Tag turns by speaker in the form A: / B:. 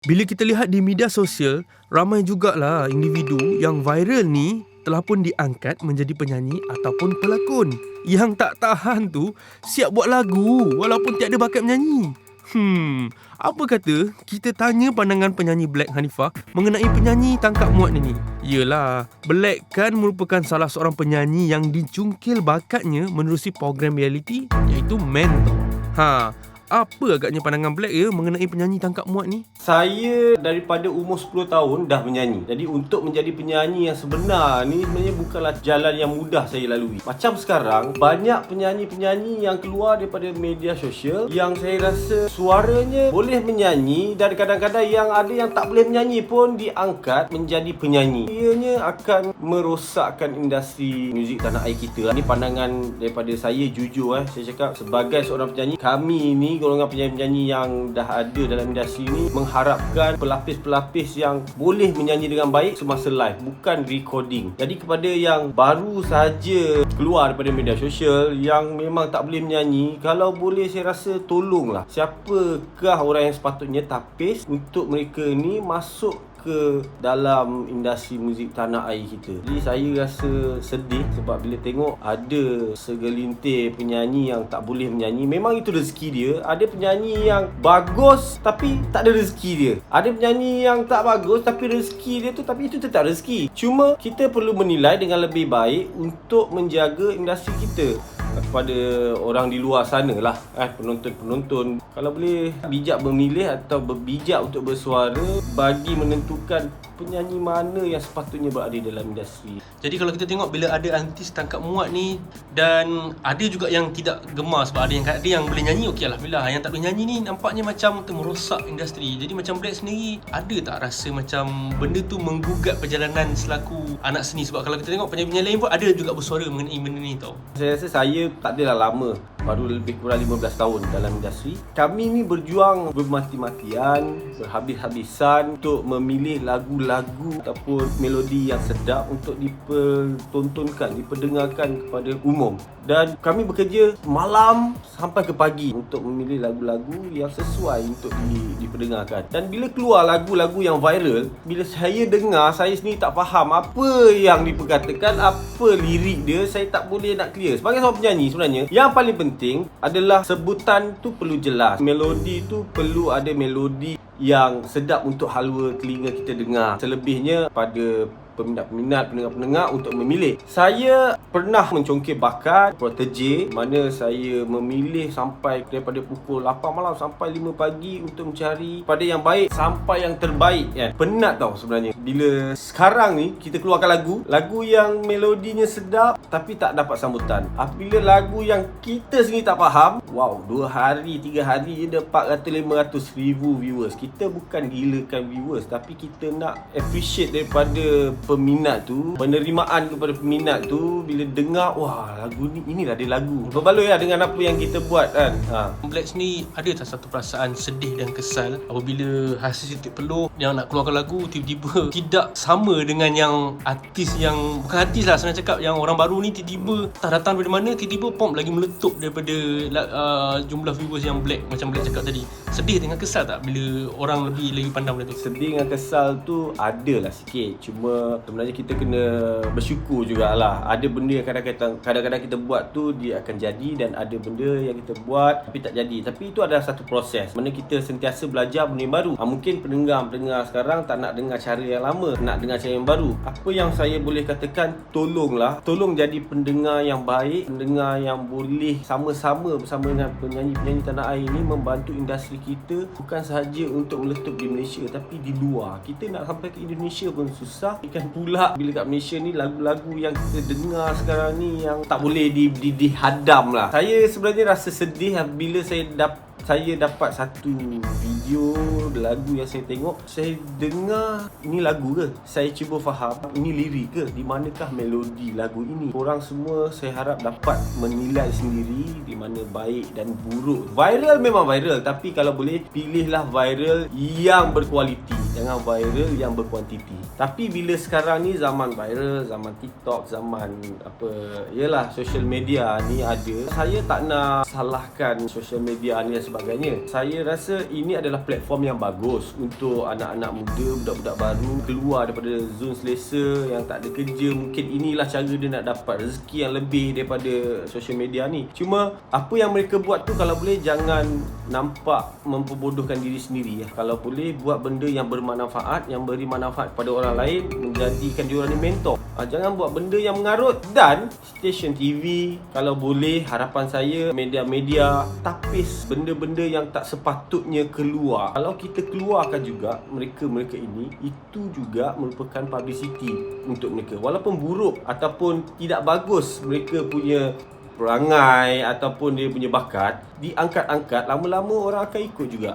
A: Bila kita lihat di media sosial, ramai jugalah individu yang viral ni telah pun diangkat menjadi penyanyi ataupun pelakon. Yang tak tahan tu siap buat lagu walaupun tiada bakat menyanyi. Apa kata kita tanya pandangan penyanyi Black Hanifah mengenai penyanyi tangkap muat ni? Yelah, Black kan merupakan salah seorang penyanyi yang dicungkil bakatnya menerusi program reality iaitu Mentor. Apa agaknya pandangan Black mengenai penyanyi tangkap muat ni?
B: Saya daripada umur 10 tahun dah menyanyi. Jadi untuk menjadi penyanyi yang sebenar ni sebenarnya bukanlah jalan yang mudah saya lalui. Macam sekarang, banyak penyanyi-penyanyi yang keluar daripada media sosial yang saya rasa suaranya boleh menyanyi dan kadang-kadang yang ada yang tak boleh menyanyi pun diangkat menjadi penyanyi. Ianya akan merosakkan industri muzik tanah air kita. Ini pandangan daripada saya, jujur saya cakap sebagai seorang penyanyi, kami ni golongan penyanyi-penyanyi yang dah ada dalam industri ni mengharapkan pelapis-pelapis yang boleh menyanyi dengan baik semasa live, bukan recording. Jadi kepada yang baru saja keluar daripada media sosial yang memang tak boleh menyanyi, kalau boleh saya rasa tolonglah, siapakah orang yang sepatutnya tapis untuk mereka ni masuk ke dalam industri muzik tanah air kita. Jadi saya rasa sedih sebab bila tengok ada segelintir penyanyi yang tak boleh menyanyi. Memang itu rezeki dia. Ada penyanyi yang bagus tapi tak ada rezeki dia. Ada penyanyi yang tak bagus tapi rezeki dia tu, tapi itu tetap rezeki. Cuma kita perlu menilai dengan lebih baik untuk menjaga industri kita. Kepada orang di luar sana lah, penonton-penonton, kalau boleh bijak memilih atau bijak untuk bersuara bagi menentukan penyanyi mana yang sepatutnya berada dalam industri.
A: Jadi kalau kita tengok bila ada artis tangkap muat ni, dan ada juga yang tidak gemar sebab ada yang boleh nyanyi, okey, alhamdulillah. Yang tak boleh nyanyi ni nampaknya macam merosak industri. Jadi macam Black sendiri, ada tak rasa macam benda tu menggugat perjalanan selaku anak seni? Sebab kalau kita tengok penyanyi-penyanyi lain pun ada juga bersuara mengenai benda ni tau.
B: Saya rasa saya tak adalah lama, baru lebih kurang 15 tahun dalam industri. Kami ni berjuang bermati-matian, berhabis-habisan untuk memilih lagu-lagu ataupun melodi yang sedap untuk dipertontonkan, diperdengarkan kepada umum. Dan kami bekerja malam sampai ke pagi untuk memilih lagu-lagu yang sesuai untuk diperdengarkan. Dan bila keluar lagu-lagu yang viral, bila saya dengar, saya sendiri tak faham apa yang diperkatakan, apa lirik dia, saya tak boleh nak clear. Sebagai seorang penyanyi sebenarnya, yang paling penting adalah sebutan tu perlu jelas. Melodi tu perlu ada melodi yang sedap untuk halwa telinga kita dengar. Selebihnya pada peminat-peminat, pendengar-pendengar untuk memilih. Saya pernah mencongkir bakat protege, mana saya memilih sampai daripada pukul 8 malam sampai 5 pagi untuk mencari pada yang baik sampai yang terbaik kan. Penat tau sebenarnya bila sekarang ni kita keluarkan lagu yang melodinya sedap tapi tak dapat sambutan. Apabila lagu yang kita sendiri tak faham, 2 hari 3 hari je dapat 400-500 ribu viewers. Kita bukan gilakan viewers, tapi kita nak appreciate daripada peminat tu, penerimaan kepada peminat tu bila dengar, lagu ni, inilah dia lagu. Berbaloi dengan apa yang kita buat kan.
A: Black ni ada tak satu perasaan sedih dan kesal apabila hasil titik peluh yang nak keluarkan lagu tiba-tiba tidak sama dengan yang artis yang, bukan artis lah senang cakap, yang orang baru ni tiba-tiba tak datang dari mana, tiba-tiba lagi meletup daripada jumlah viewers yang Black, macam Black cakap tadi. Sedih dengan kesal tak bila orang lebih pandang benda tu?
B: Sedih dengan kesal tu adalah sikit. Cuma sebenarnya kita kena bersyukur jugalah. Ada benda yang kadang-kadang kita buat tu dia akan jadi, dan ada benda yang kita buat tapi tak jadi. Tapi itu adalah satu proses mana kita sentiasa belajar benda yang baru. Mungkin pendengar sekarang tak nak dengar cara yang lama, nak dengar cara yang baru. Apa yang saya boleh katakan, tolong jadi pendengar yang baik, pendengar yang boleh sama-sama bersama dengan penyanyi-penyanyi tanah air ini membantu industri kita, bukan sahaja untuk meletup di Malaysia tapi di luar. Kita nak sampai ke Indonesia pun susah. Ikan pula bila kat Malaysia ni lagu-lagu yang kita dengar sekarang ni yang tak boleh dihadam lah. Saya sebenarnya rasa sedih bila saya dapat satu video lagu yang saya tengok, saya dengar ini lagu ke? Saya cuba faham ini lirik ke? Di manakah melodi lagu ini? Korang semua saya harap dapat menilai sendiri di mana baik dan buruk. Viral memang viral, tapi kalau boleh pilihlah viral yang berkualiti. jangan viral yang berkuantiti. Tapi bila sekarang ni zaman viral, zaman TikTok, zaman yalah social media ni ada, saya tak nak salahkan social media ni dan sebagainya. Saya rasa ini adalah platform yang bagus untuk anak-anak muda, budak-budak baru keluar daripada zon selesa yang tak ada kerja. Mungkin inilah cara dia nak dapat rezeki yang lebih daripada social media ni. Cuma apa yang mereka buat tu kalau boleh jangan nampak memperbodohkan diri sendiri. Kalau boleh buat benda yang bermanfaat, yang beri manfaat kepada orang lain, menjadikan diorang ni mentor. Jangan buat benda yang mengarut. Dan stesen TV, kalau boleh harapan saya media-media tapis benda-benda yang tak sepatutnya keluar. Kalau kita keluarkan juga mereka-mereka ini, itu juga merupakan publicity untuk mereka. Walaupun buruk ataupun tidak bagus mereka punya perangai ataupun dia punya bakat, diangkat-angkat, lama-lama orang akan ikut juga.